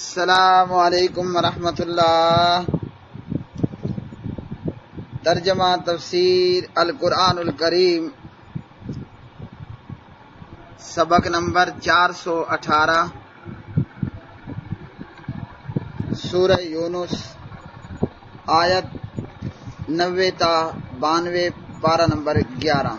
السلام علیکم ورحمۃ اللہ۔ ترجمہ تفسیر القرآن الکریم، سبق نمبر 418، سورہ یونس، آیت 90 تا 92، پارہ نمبر 11۔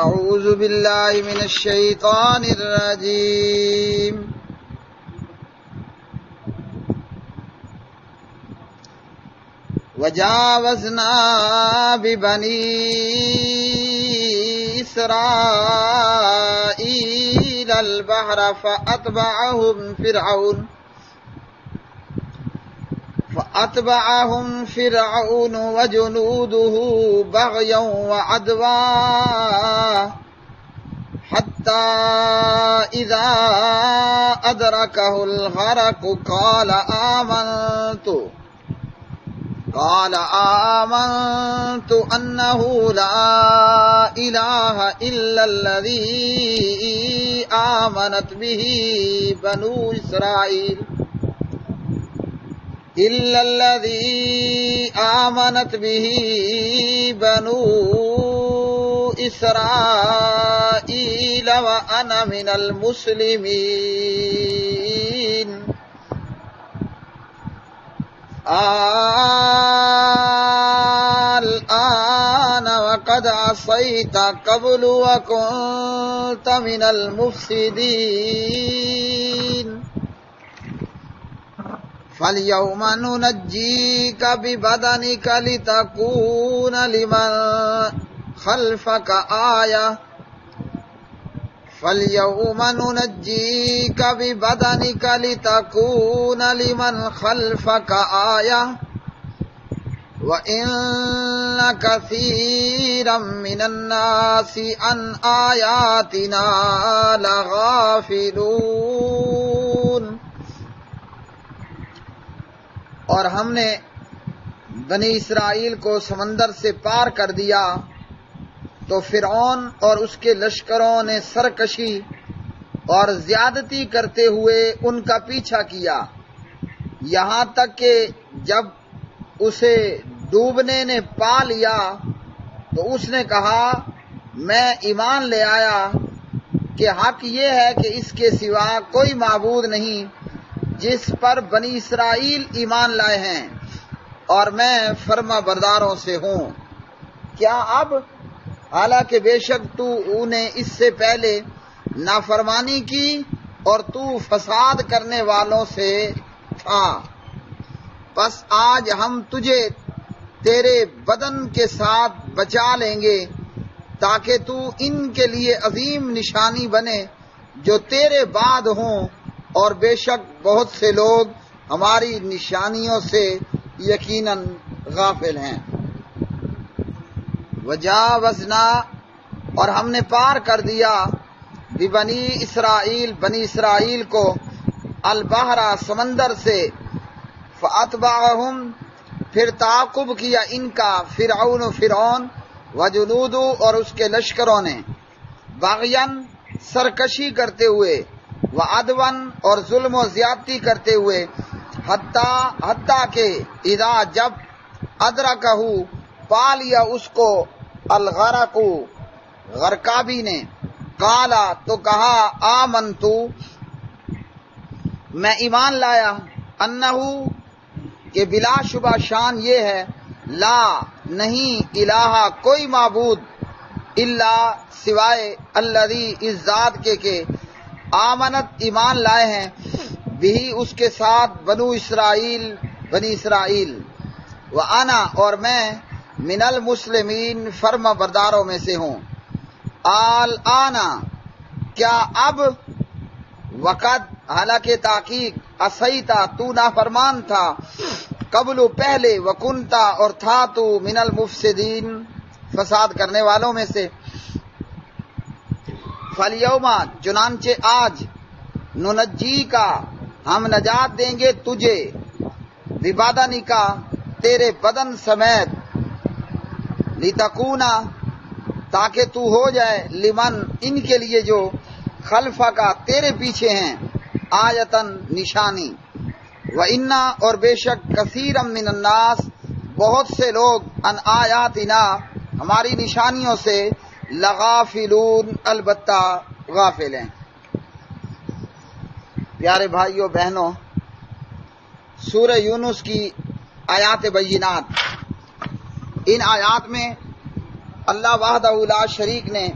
اعوذ باللہ من الشیطان الرجیم۔ وجاوزنا ببنی اسرائیل البحر فأتبعهم فرعون وجنوده بغيا وعدوا حتى إذا أدركه الغرق قال آمنت أنه لا إله إلا الذي آمنت به بنو إسرائيل وأنا من المسلمين۔ الآن وقد عصيت قبل وكنت من المفسدين فاليوم ننجيك ببدنك لتكون لمن خلفك آية وَإِنَّ كَثِيرًا مِّنَ النَّاسِ عَنْ آيَاتِنَا لَغَافِلُونَ۔ اور ہم نے بنی اسرائیل کو سمندر سے پار کر دیا تو فرعون اور اس کے لشکروں نے سرکشی اور زیادتی کرتے ہوئے ان کا پیچھا کیا، یہاں تک کہ جب اسے ڈوبنے نے پا لیا تو اس نے کہا، میں ایمان لے آیا کہ حق یہ ہے کہ اس کے سوا کوئی معبود نہیں جس پر بنی اسرائیل ایمان لائے ہیں، اور میں فرما برداروں سے ہوں۔ کیا اب حالانکہ بے شک تو انہیں اس سے پہلے نافرمانی کی اور تو فساد کرنے والوں سے تھا، پس آج ہم تجھے تیرے بدن کے ساتھ بچا لیں گے تاکہ تو ان کے لیے عظیم نشانی بنے جو تیرے بعد ہوں، اور بے شک بہت سے لوگ ہماری نشانیوں سے یقیناً غافل ہیں۔ وجاوزنا، اور ہم نے پار کر دیا، ببنی اسرائیل کو، البحر سمندر سے، فاتبعہم، پھر تعاقب کیا ان کا، فرعون وجنود، اور اس کے لشکروں نے، باغین، سرکشی کرتے ہوئے، وعدون، اور ظلم و زیادتی کرتے ہوئے، حتیٰ کہ اذا، جب، ادرکہ، پا لیا اس کو، الغرق، غرقابی نے، قالا، تو کہا، آمنتو، میں ایمان لایا، انہو، کہ بلا شبہ شان یہ ہے، لا، نہیں، الہ، کوئی معبود، الا، سوائے، الذی، اس ذات کے کہ آمنت، ایمان لائے ہیں، بھی، اس کے ساتھ، بنی اسرائیل، وَأَنَا، اور میں، من المسلمین، فرما برداروں میں سے ہوں۔ الآن، کیا اب، وقت، حالانکہ تحقیق، عصیتا، تو نافرمان تھا، قبل، پہلے، وکنتا، اور تھا تو، من المفسدین، فساد کرنے والوں میں سے۔ فالیوم، چنانچہ آج، ننجی کا، ہم نجات دیں گے تجھے، ببدنی کا، تیرے بدن سمیت، لتکونا، تاکہ تو ہو جائے، لمن، ان کے لیے جو، خلفہ کا، تیرے پیچھے ہیں، آیتن نشانی، وَإِنَّا اور بے شک کثیرا من الناس بہت سے لوگ ان آیاتنا ہماری نشانیوں سے لغافلون البتہ غافل ہیں۔ پیارے بھائیوں بہنوں، سورہ یونس کی آیات بینات، ان آیات میں اللہ وحدہ لا شریک نے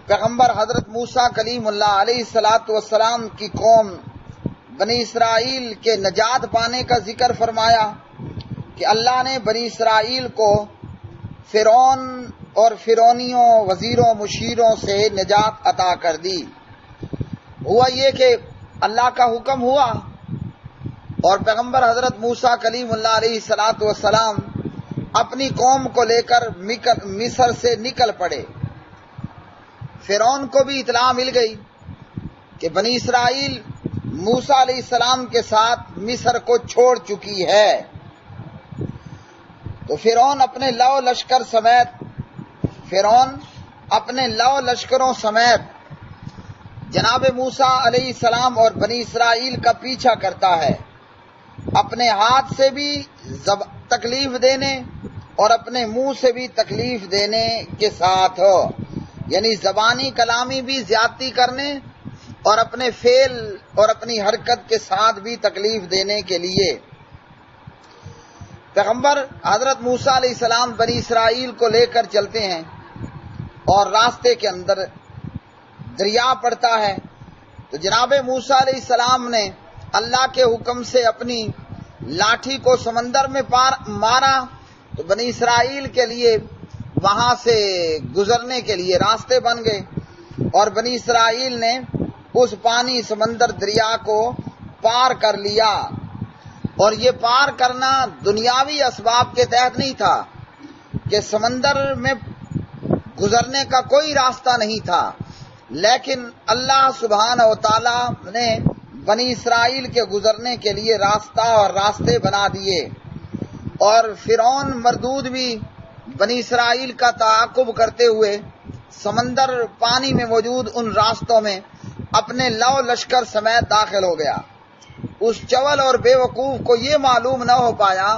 پیغمبر حضرت موسیٰ کلیم اللہ علیہ السلام کی قوم بنی اسرائیل کے نجات پانے کا ذکر فرمایا کہ اللہ نے بنی اسرائیل کو فرعون اور فرعونیوں، وزیروں، مشیروں سے نجات عطا کر دی۔ ہوا یہ کہ اللہ کا حکم ہوا اور پیغمبر حضرت موسیٰ کلیم اللہ علیہ السلام اپنی قوم کو لے کر مصر سے نکل پڑے۔ فرعون کو بھی اطلاع مل گئی کہ بنی اسرائیل موسیٰ علیہ السلام کے ساتھ مصر کو چھوڑ چکی ہے، تو فرعون اپنے لو لشکروں سمیت جناب موسیٰ علیہ السلام اور بنی اسرائیل کا پیچھا کرتا ہے، اپنے ہاتھ سے بھی تکلیف دینے اور اپنے منہ سے بھی تکلیف دینے کے ساتھ، یعنی زبانی کلامی بھی زیادتی کرنے اور اپنے فعل اور اپنی حرکت کے ساتھ بھی تکلیف دینے کے لیے پیغمبر حضرت موسیٰ علیہ السلام بنی اسرائیل کو لے کر چلتے ہیں اور راستے کے اندر دریا پڑتا ہے، تو جناب موسیٰ علیہ السلام نے اللہ کے حکم سے اپنی لاٹھی کو سمندر میں مارا، تو بنی اسرائیل کے لیے وہاں سے گزرنے کے لیے راستے بن گئے، اور بنی اسرائیل نے اس پانی سمندر دریا کو پار کر لیا۔ اور یہ پار کرنا دنیاوی اسباب کے تحت نہیں تھا کہ سمندر میں گزرنے کا کوئی راستہ نہیں تھا، لیکن اللہ سبحانہ و تعالی نے بنی اسرائیل کے گزرنے کے لیے راستہ اور راستے بنا دیے، اور فرعون مردود بھی بنی اسرائیل کا تعاقب کرتے ہوئے سمندر پانی میں موجود ان راستوں میں اپنے لو لشکر سمیت داخل ہو گیا۔ اس چول اور بے وقوف کو یہ معلوم نہ ہو پایا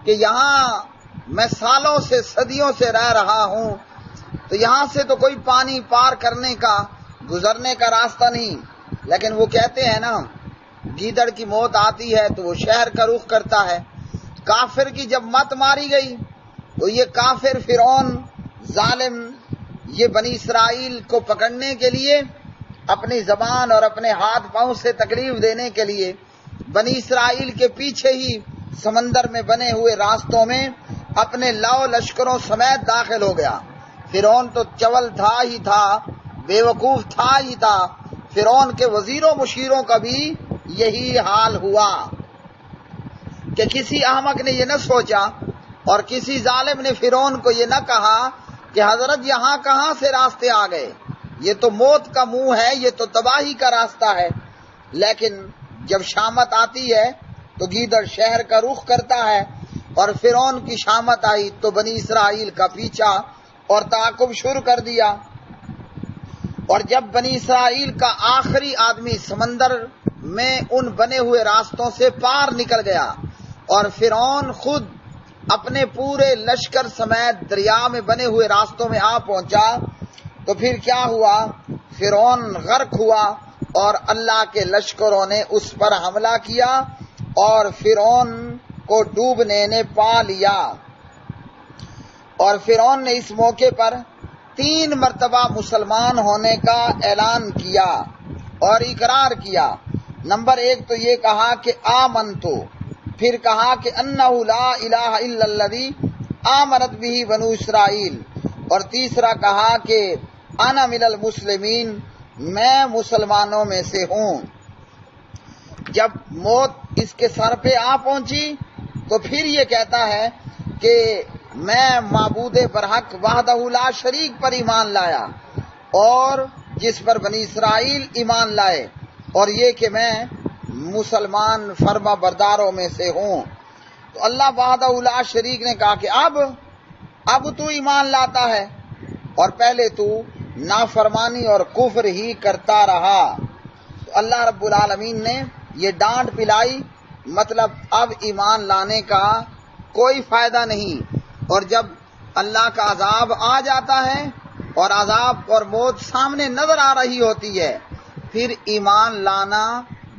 کہ یہاں میں سالوں سے صدیوں سے رہ رہا ہوں، تو یہاں سے تو کوئی پانی پار کرنے کا گزرنے کا راستہ نہیں، لیکن وہ کہتے ہیں نا گیدڑ کی موت آتی ہے تو وہ شہر کا رخ کرتا ہے۔ کافر کی جب مت ماری گئی تو یہ کافر فرعون ظالم یہ بنی اسرائیل کو پکڑنے کے لیے اپنی زبان اور اپنے ہاتھ پاؤں سے تکلیف دینے کے لیے بنی اسرائیل کے پیچھے ہی سمندر میں بنے ہوئے راستوں میں اپنے لو لشکروں سمیت داخل ہو گیا۔ فرعون تو چول تھا ہی تھا، بے وقوف تھا ہی تھا، فرعون کے وزیروں مشیروں کا بھی یہی حال ہوا کہ کسی احمق نے یہ نہ سوچا اور کسی ظالم نے فرعون کو یہ نہ کہا کہ حضرت یہاں کہاں سے راستے آ گئے، یہ تو موت کا منہ ہے، یہ تو تباہی کا راستہ ہے۔ لیکن جب شامت آتی ہے تو گیدڑ شہر کا رخ کرتا ہے، اور فرعون کی شامت آئی تو بنی اسرائیل کا پیچھا اور تعاقب شروع کر دیا۔ اور جب بنی اسرائیل کا آخری آدمی سمندر میں ان بنے ہوئے راستوں سے پار نکل گیا اور فرعون خود اپنے پورے لشکر سمیت دریا میں بنے ہوئے راستوں میں آ پہنچا، تو پھر کیا ہوا؟ فرعون غرق ہوا اور اللہ کے لشکروں نے اس پر حملہ کیا اور فرعون کو ڈوبنے نے پا لیا۔ اور فرعون نے اس موقع پر 3 مرتبہ مسلمان ہونے کا اعلان کیا اور اقرار کیا۔ نمبر 1 تو یہ کہا کہ آمنتو، پھر کہا کہ انہ لا الہ الا الذی آمنت بہ بنو اسرائیل، اور تیسرا کہا کہ انا من المسلمین، میں مسلمانوں میں سے ہوں۔ جب موت اس کے سر پہ آ پہنچی تو پھر یہ کہتا ہے کہ میں معبود برحق وحدہ لا شریک پر ایمان لایا، اور جس پر بنی اسرائیل ایمان لائے، اور یہ کہ میں مسلمان فرما برداروں میں سے ہوں۔ تو اللہ وحدہ لا شریک نے کہا کہ اب تو ایمان لاتا ہے، اور پہلے تو نافرمانی اور کفر ہی کرتا رہا۔ تو اللہ رب العالمین نے یہ ڈانٹ پلائی، مطلب اب ایمان لانے کا کوئی فائدہ نہیں، اور جب اللہ کا عذاب آ جاتا ہے اور عذاب اور موت سامنے نظر آ رہی ہوتی ہے، پھر ایمان لانا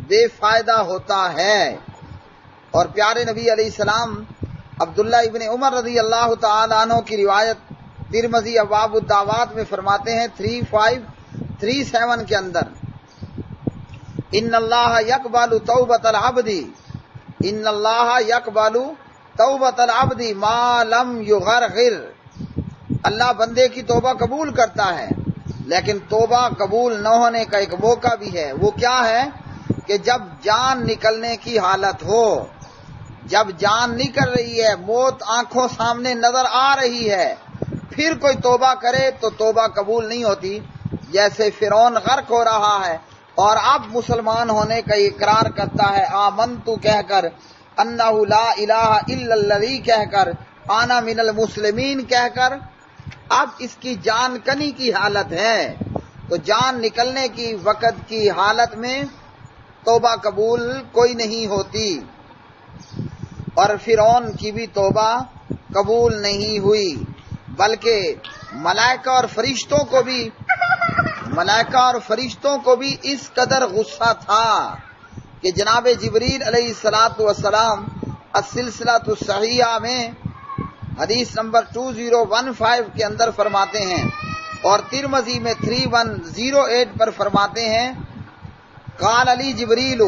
بے فائدہ ہوتا ہے۔ اور پیارے نبی علیہ السلام عبداللہ ابن عمر رضی اللہ تعالی عنہ کی روایت ترمذی ابواب الدعوات میں فرماتے ہیں 3537 کے اندر، ان اللہ یقبل توبۃ العبد، ان اللہ یقبل توبۃ العبد ما لم یغرغر، اللہ بندے کی توبہ قبول کرتا ہے، لیکن توبہ قبول نہ ہونے کا ایک موقع بھی ہے۔ وہ کیا ہے کہ جب جان نکلنے کی حالت ہو، جب جان نکل رہی ہے، موت آنکھوں سامنے نظر آ رہی ہے، پھر کوئی توبہ کرے تو توبہ قبول نہیں ہوتی۔ جیسے فرعون غرق ہو رہا ہے اور اب مسلمان ہونے کا اقرار کرتا ہے، آمنتو کہہ کر، انہ لا الہ الا الذی کہہ کر، انا من المسلمین کہہ کر، اب اس کی جان کنی کی حالت ہے، تو جان نکلنے کی وقت کی حالت میں توبہ قبول کوئی نہیں ہوتی، اور فرعون کی بھی توبہ قبول نہیں ہوئی، بلکہ ملائکہ اور فرشتوں کو بھی اس قدر غصہ تھا کہ جناب جبریل علیہ السلام السلسلۃ الصحیحہ میں حدیث نمبر 2015 کے اندر فرماتے ہیں، اور ترمذی میں 3108 پر فرماتے ہیں، قال علی جبریل،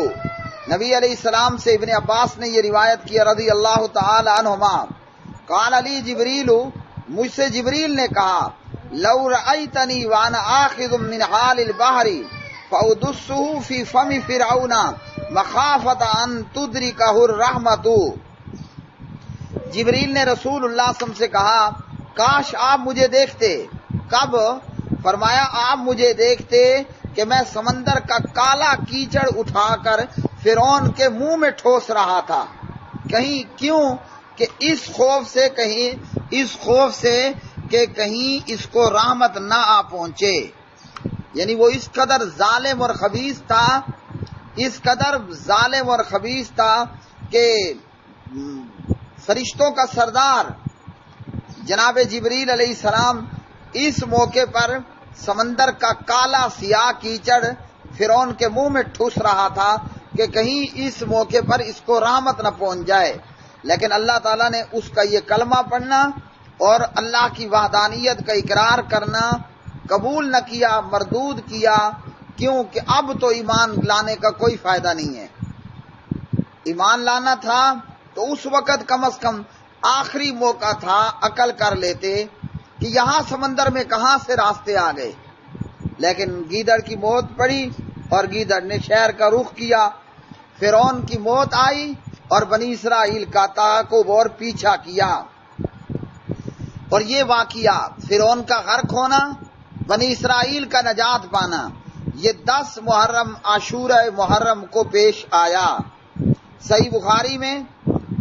نبی علیہ السلام سے ابن عباس نے یہ روایت کی رضی اللہ تعالی عنہما، قال علی جبریل، مجھ سے جبریل نے کہا، لو رأیتنی وانا آخذ من حال البحر فأدسه فی فم فرعون مخافۃ ان تدرکہ الرحمۃ، جبریل نے رسول اللہ صلی اللہ علیہ وسلم سے کہا، کاش آپ مجھے دیکھتے۔ کب؟ فرمایا آپ مجھے دیکھتے کہ میں سمندر کا کالا کیچڑ اٹھا کر فرعون کے منہ میں ٹھوس رہا تھا، کہیں کیوں کہ اس خوف سے کہ کہیں اس کو رحمت نہ آ پہنچے، یعنی وہ اس قدر ظالم اور خبیث تھا کہ فرشتوں کا سردار جناب جبریل علیہ السلام اس موقع پر سمندر کا کالا سیاہ کیچڑ فرعون کے منہ میں ٹھوس رہا تھا کہ کہیں اس موقع پر اس کو رحمت نہ پہنچ جائے، لیکن اللہ تعالیٰ نے اس کا یہ کلمہ پڑھنا اور اللہ کی وحدانیت کا اقرار کرنا قبول نہ کیا، مردود کیا، کیونکہ اب تو ایمان لانے کا کوئی فائدہ نہیں ہے۔ ایمان لانا تھا تو اس وقت کم از کم آخری موقع تھا، عقل کر لیتے کہ یہاں سمندر میں کہاں سے راستے آ گئے، لیکن گیدڑ کی موت پڑی اور گیدڑ نے شہر کا رخ کیا، فرعون کی موت آئی اور بنی اسرائیل کا تعاقب اور پیچھا کیا، اور یہ واقعہ فرعون کا غرق ہونا، بنی اسرائیل کا نجات پانا، یہ 10 محرم عاشورہ محرم کو پیش آیا۔ صحیح بخاری میں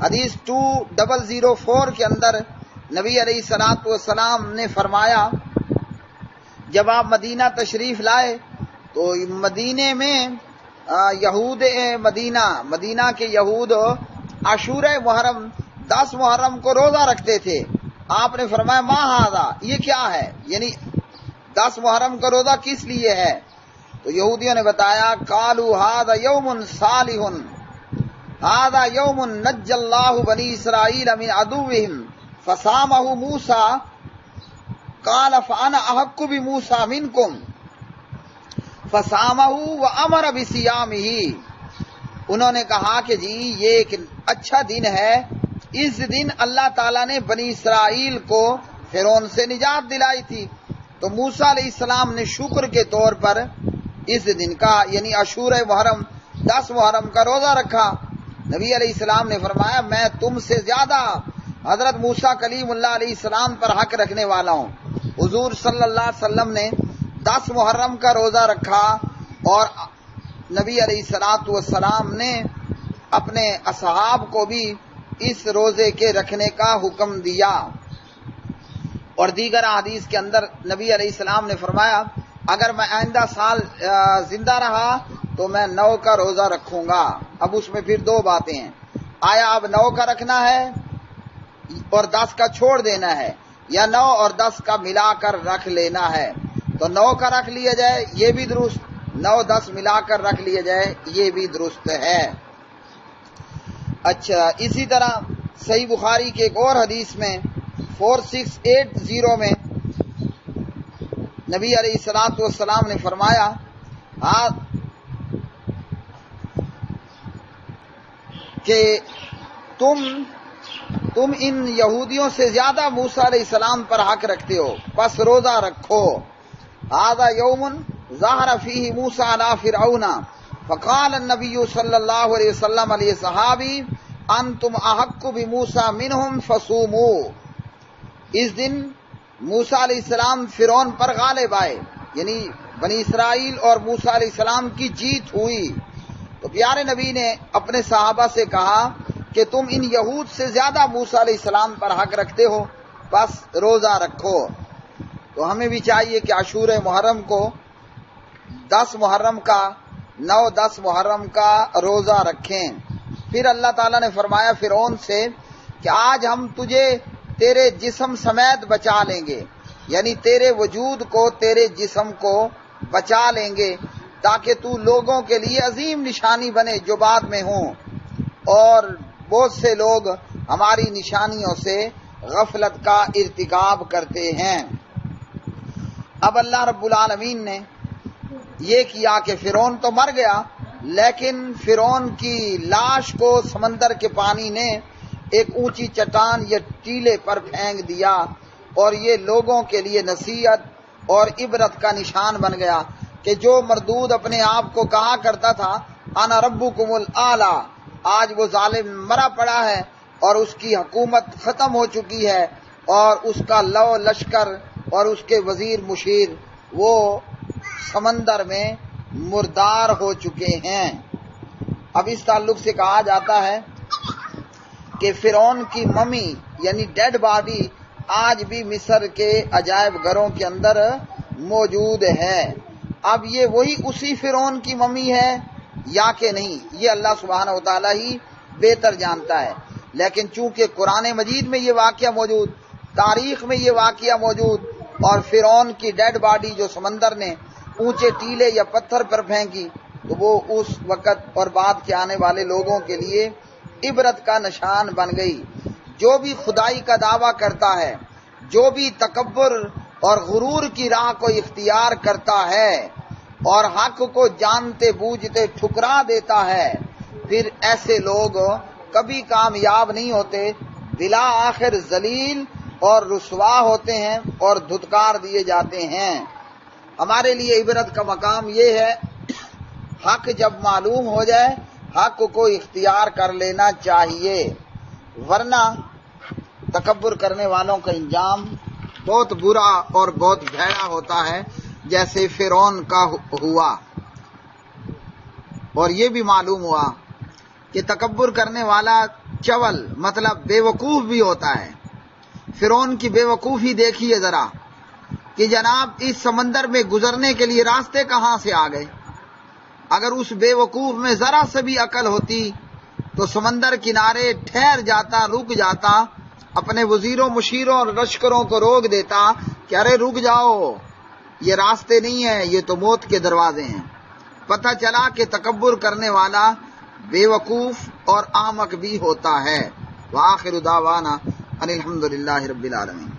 حدیث 2004 کے اندر نبی علیہ الصلوۃ والسلام نے فرمایا، جب آپ مدینہ تشریف لائے تو مدینے میں مدینہ کے یہود عاشورہ محرم 10 محرم کو روزہ رکھتے تھے۔ آپ نے فرمایا ما ھذا، یہ کیا ہے، یعنی 10 محرم کا روزہ کس لیے ہے؟ تو یہودیوں نے بتایا، قالوا ھذا یوم صالح، ھذا یوم نجى اللہ بنی اسرائیل من عدوہم فصامہ موسیٰ قال فانا احق بموسیٰ منکم فصامہ وامر بصیامہ، انہوں نے کہا کہ جی یہ ایک اچھا دن ہے، اس دن اللہ تعالیٰ نے بنی اسرائیل کو فرعون سے نجات دلائی تھی، تو موسیٰ علیہ السلام نے شکر کے طور پر اس دن کا یعنی عاشورہ محرم 10 محرم کا روزہ رکھا۔ نبی علیہ السلام نے فرمایا میں تم سے زیادہ حضرت موسیٰ کلیم اللہ علیہ السلام پر حق رکھنے والا ہوں۔ حضور صلی اللہ علیہ وسلم نے 10 محرم کا روزہ رکھا اور نبی علیہ السلام نے اپنے اصحاب کو بھی اس روزے کے رکھنے کا حکم دیا، اور دیگر احادیث کے اندر نبی علیہ السلام نے فرمایا اگر میں آئندہ سال زندہ رہا تو میں 9 کا روزہ رکھوں گا۔ اب اس میں پھر 2 باتیں ہیں، آیا اب 9 کا رکھنا ہے اور 10 کا چھوڑ دینا ہے، یا 9 اور 10 کا ملا کر رکھ لینا ہے؟ تو 9 کا رکھ لیا جائے یہ بھی درست، 9 10 ملا کر رکھ لیا جائے یہ بھی درست ہے۔ اچھا، اسی طرح صحیح بخاری کے ایک اور حدیث میں 4680 میں نبی علیہ الصلوۃ والسلام نے فرمایا کہ تم ان یہودیوں سے زیادہ موسیٰ علیہ السلام پر حق رکھتے ہو، پس روزہ رکھو۔ ھذا یوم ظہر فیہ موسیٰ علی فرعون فقال النبی صلی اللہ علیہ وسلم علیہ صحابی انتم احق بموسیٰ منہم فصوموا۔ اس دن موسیٰ علیہ السلام فرعون پر غالب آئے، یعنی بنی اسرائیل اور موسیٰ علیہ السلام کی جیت ہوئی، تو پیارے نبی نے اپنے صحابہ سے کہا کہ تم ان یہود سے زیادہ موسیٰ علیہ السلام پر حق رکھتے ہو، بس روزہ رکھو۔ تو ہمیں بھی چاہیے کہ عاشورہ محرم کو 10 محرم کا 9 10 محرم کا روزہ رکھیں۔ پھر اللہ تعالیٰ نے فرمایا فرعون سے کہ آج ہم تجھے تیرے جسم سمیت بچا لیں گے، یعنی تیرے وجود کو تیرے جسم کو بچا لیں گے تاکہ تو لوگوں کے لیے عظیم نشانی بنے جو بعد میں ہوں، اور بہت سے لوگ ہماری نشانیوں سے غفلت کا ارتکاب کرتے ہیں۔ اب اللہ رب العالمین نے یہ کیا کہ فرعون تو مر گیا، لیکن فرعون کی لاش کو سمندر کے پانی نے ایک اونچی چٹان یا ٹیلے پر پھینک دیا، اور یہ لوگوں کے لیے نصیحت اور عبرت کا نشان بن گیا کہ جو مردود اپنے آپ کو کہا کرتا تھا انا ربکم الاعلی، آج وہ ظالم مرا پڑا ہے اور اس کی حکومت ختم ہو چکی ہے، اور اس کا لو لشکر اور اس کے وزیر مشیر وہ سمندر میں مردار ہو چکے ہیں۔ اب اس تعلق سے کہا جاتا ہے کہ فرعون کی ممی یعنی ڈیڈ باڈی آج بھی مصر کے عجائب گھروں کے اندر موجود ہے۔ اب یہ وہی اسی فرعون کی ممی ہے یا کہ نہیں، یہ اللہ سبحانہ وتعالی ہی بہتر جانتا ہے، لیکن چونکہ قرآن مجید میں یہ واقعہ موجود، تاریخ میں یہ واقعہ موجود، اور فرعون کی ڈیڈ باڈی جو سمندر نے اونچے ٹیلے یا پتھر پر پھینکی، تو وہ اس وقت اور بعد کے آنے والے لوگوں کے لیے عبرت کا نشان بن گئی۔ جو بھی خدائی کا دعویٰ کرتا ہے، جو بھی تکبر اور غرور کی راہ کو اختیار کرتا ہے اور حق کو جانتے بوجھتے ٹھکرا دیتا ہے، پھر ایسے لوگ کبھی کامیاب نہیں ہوتے، بلا آخر ذلیل اور رسوا ہوتے ہیں اور دھتکار دیے جاتے ہیں۔ ہمارے لیے عبرت کا مقام یہ ہے حق جب معلوم ہو جائے حق کو اختیار کر لینا چاہیے، ورنہ تکبر کرنے والوں کا انجام بہت برا اور بہت بھیڑا ہوتا ہے، جیسے فرعون کا ہوا۔ اور یہ بھی معلوم ہوا کہ تکبر کرنے والا چول مطلب بے وقوف بھی ہوتا ہے۔ فرعون کی بے وقوفی دیکھیے ذرا کہ جناب اس سمندر میں گزرنے کے لیے راستے کہاں سے آ گئے؟ اگر اس بے وقوف میں ذرا سے بھی عقل ہوتی تو سمندر کنارے ٹھہر جاتا، رک جاتا، اپنے وزیروں مشیروں اور لشکروں کو روک دیتا کہ ارے رک جاؤ، یہ راستے نہیں ہیں، یہ تو موت کے دروازے ہیں۔ پتہ چلا کہ تکبر کرنے والا بے وقوف اور احمق بھی ہوتا ہے۔ وآخر دعوانا ان الحمد للہ رب العالمین۔